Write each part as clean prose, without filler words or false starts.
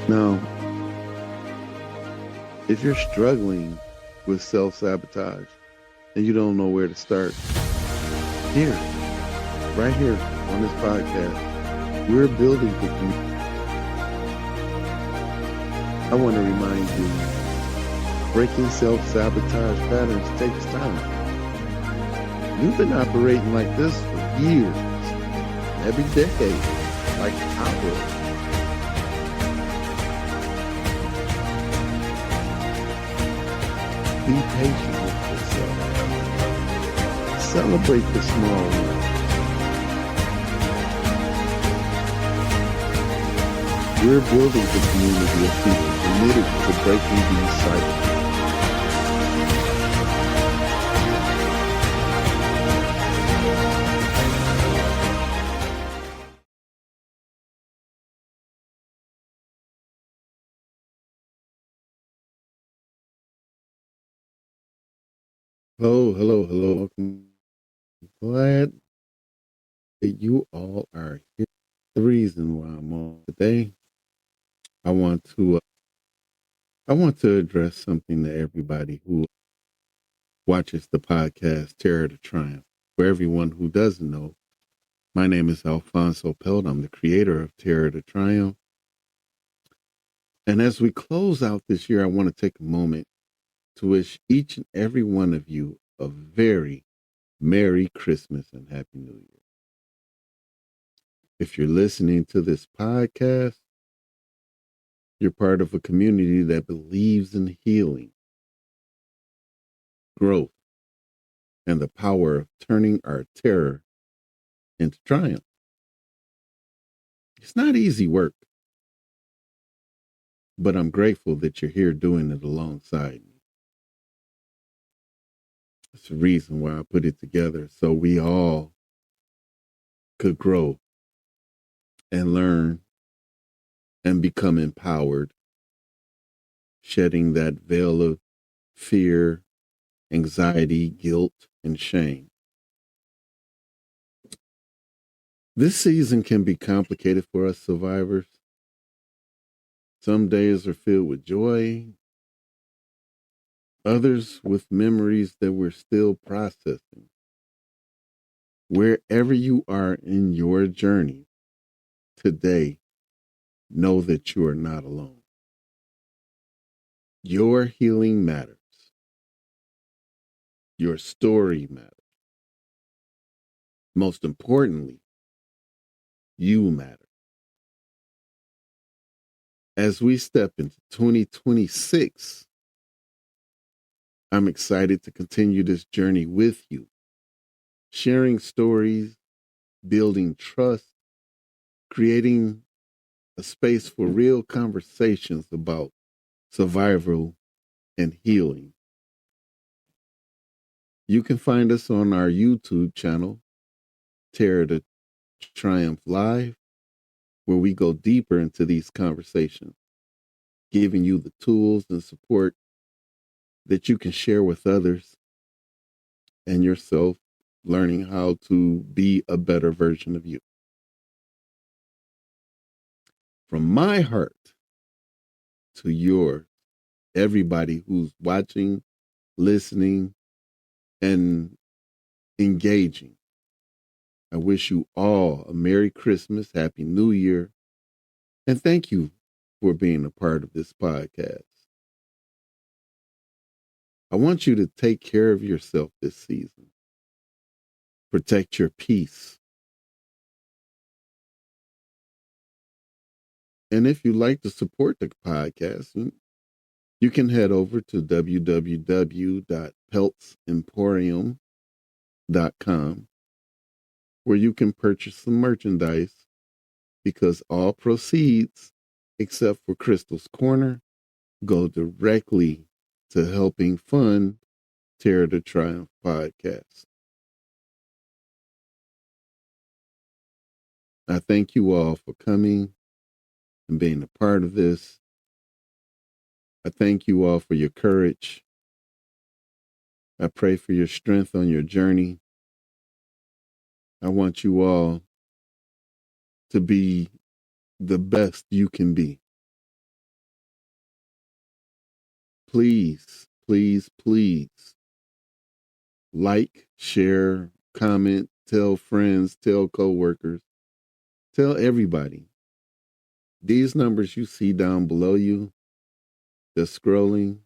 Now, if you're struggling with self-sabotage and you don't know where to start, here, right here on this podcast, we're building the community. I want to remind you, breaking self-sabotage patterns takes time. You've been operating like this for years, every decade, like hours. Be patient with yourself. Celebrate the small wins. We're building a community of people committed to breaking these cycles. Hello, hello, hello. Welcome. Glad that you all are here. The reason why I'm on today, I want to address something to everybody who watches the podcast Terror to Triumph. For everyone who doesn't know, my name is Alfonso Pelt. I'm the creator of Terror to Triumph. And as we close out this year, I want to take a moment to wish each and every one of you a very Merry Christmas and Happy New Year. If you're listening to this podcast, you're part of a community that believes in healing, growth, and the power of turning our terror into triumph. It's not easy work, but I'm grateful that you're here doing it alongside me. That's the reason why I put it together, so we all could grow and learn and become empowered, shedding that veil of fear, anxiety, guilt, and shame. This season can be complicated for us survivors. Some days are filled with joy, others with memories that we're still processing. Wherever you are in your journey today, know that you are not alone. Your healing matters. Your story matters. Most importantly, you matter. As we step into 2026, I'm excited to continue this journey with you, sharing stories, building trust, creating a space for real conversations about survival and healing. You can find us on our YouTube channel, Terror to Triumph Live, where we go deeper into these conversations, giving you the tools and support that you can share with others and yourself, learning how to be a better version of you. From my heart to yours, everybody who's watching, listening, and engaging, I wish you all a Merry Christmas, Happy New Year, and thank you for being a part of this podcast. I want you to take care of yourself this season. Protect your peace. And if you'd like to support the podcast, you can head over to www.peltsemporium.com, where you can purchase some merchandise, because all proceeds, except for Crystal's Corner, go directly to helping fund Terror to Triumph podcast. I thank you all for coming and being a part of this. I thank you all for your courage. I pray for your strength on your journey. I want you all to be the best you can be. please, please, please like, share, comment, tell friends, tell coworkers, tell everybody. These numbers you see down below you, just scrolling,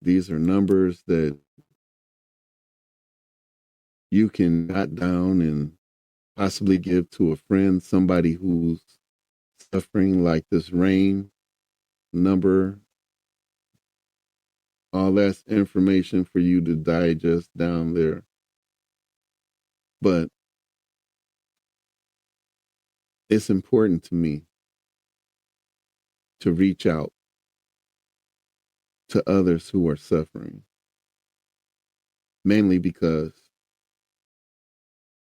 these are numbers that you can jot down and possibly give to a friend, somebody who's suffering, like this rain number. All that's information for you to digest down there. But it's important to me to reach out to others who are suffering, mainly because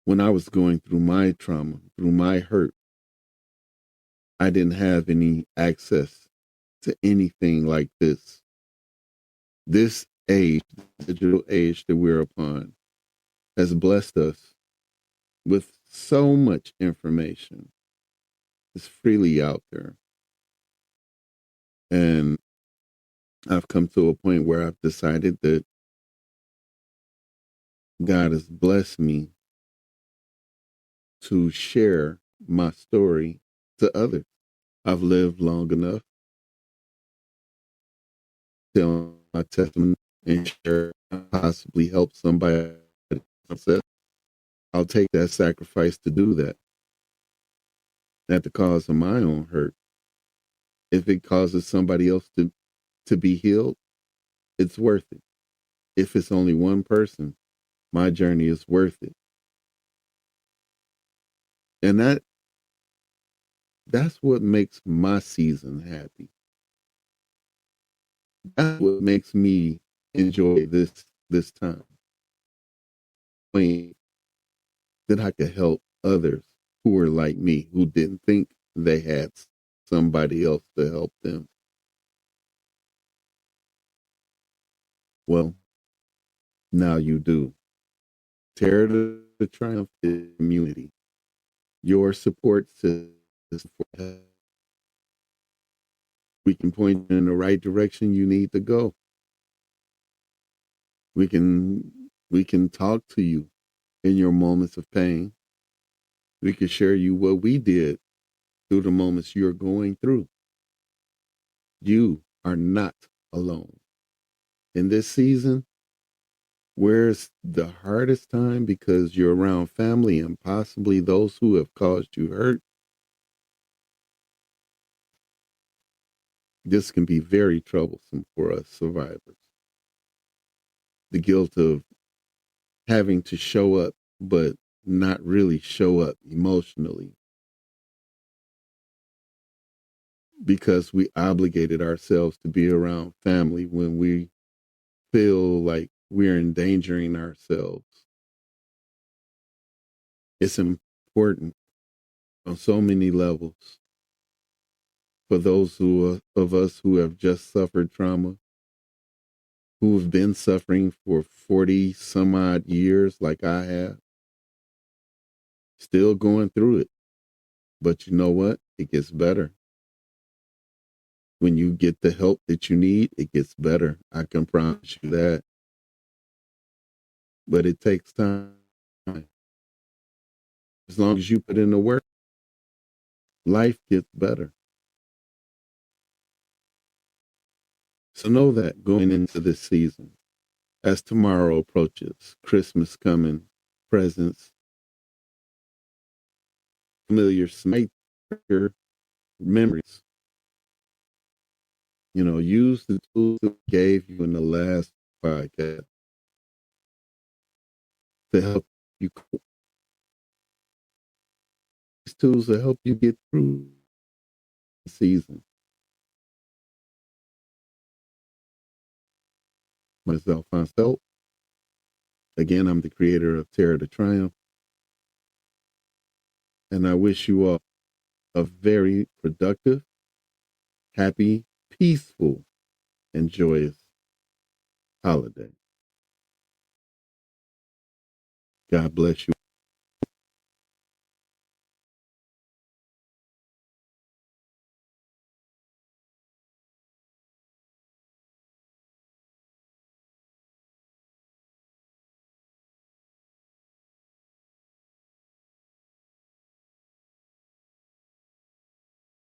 when I was going through my trauma, through my hurt, I didn't have any access to anything like this. This age, the digital age that we're upon, has blessed us with so much information. It's freely out there. And I've come to a point where I've decided that God has blessed me to share my story to others. I've lived long enough to tell my testimony and share, possibly help somebody else. I'll take that sacrifice to do that at the cost of my own hurt. If it causes somebody else to be healed, it's worth it. If it's only one person, my journey is worth it. And that's what makes my season happy. That's what makes me enjoy this time. Knowing that I could help others who were like me, who didn't think they had somebody else to help them. Well, now you do. Tear the triumph is community. Your support system. We can point you in the right direction you need to go. We can talk to you in your moments of pain. We can share you what we did through the moments you're going through. You are not alone. In this season, where it's the hardest time because you're around family and possibly those who have caused you hurt, this can be very troublesome for us survivors. The guilt of having to show up, but not really show up emotionally because we obligated ourselves to be around family when we feel like we're endangering ourselves. It's important on so many levels for those of us who have just suffered trauma, who have been suffering for 40 some odd years like I have, still going through it. But you know what? It gets better. When you get the help that you need, it gets better. I can promise you that. But it takes time. As long as you put in the work, life gets better. So know that going into this season, as tomorrow approaches, Christmas coming, presents, familiar sight, memories. Use the tools that we gave you in the last podcast to help you. These tools to help you get through the season. My name is Alfonso Pelt. Again, I'm the creator of Terror to Triumph. And I wish you all a very productive, happy, peaceful, and joyous holiday. God bless you.